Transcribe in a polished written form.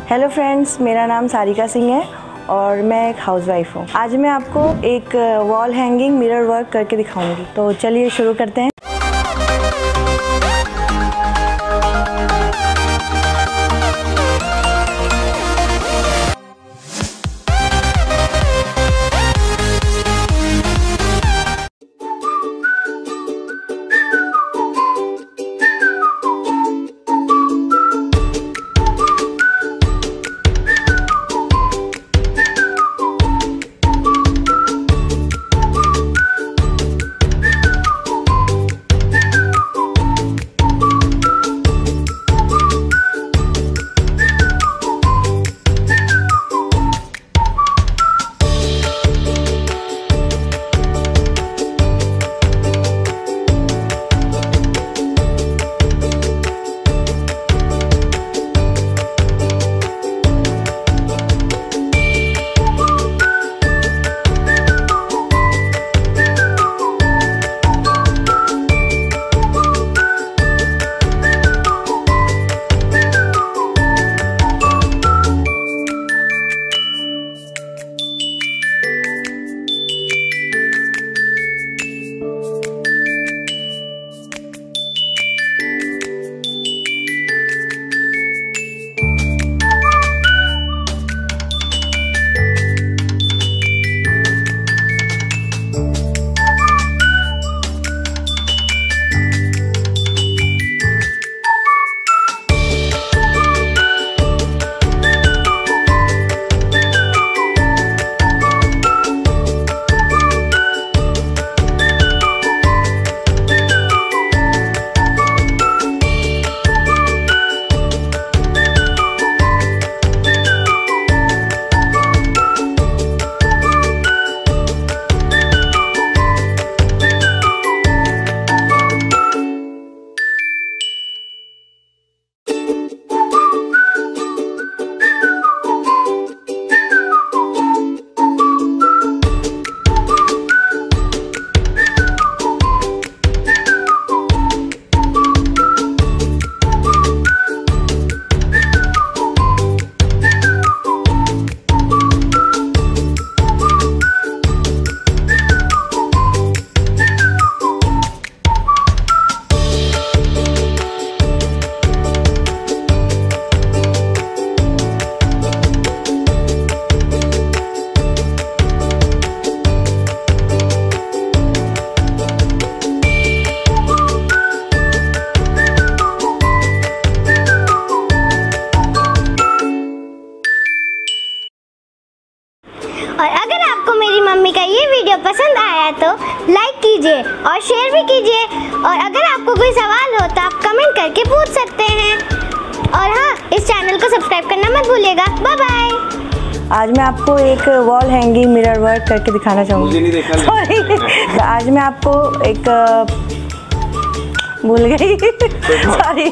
Hello friends, मेरा नाम सारिका सिंह है और मैं एक हाउसवाइफ हूँ। आज मैं आपको एक वॉल हैंगिंग मिरर वर्क करके दिखाऊंगी। तो चलिए शुरू करते हैं। और अगर आपको मेरी मम्मी का ये वीडियो पसंद आया तो लाइक कीजिए और शेयर भी कीजिए। और अगर आपको कोई सवाल हो तो आप कमेंट करके पूछ सकते हैं। और हाँ, इस चैनल को सब्सक्राइब करना मत भूलिएगा। Bye bye. आज मैं आपको एक वॉल हैंगिंग मिरर वर्क करके दिखाना चाहूँगी। सॉरी, आज मैं आपको एक भूल गई सॉरी।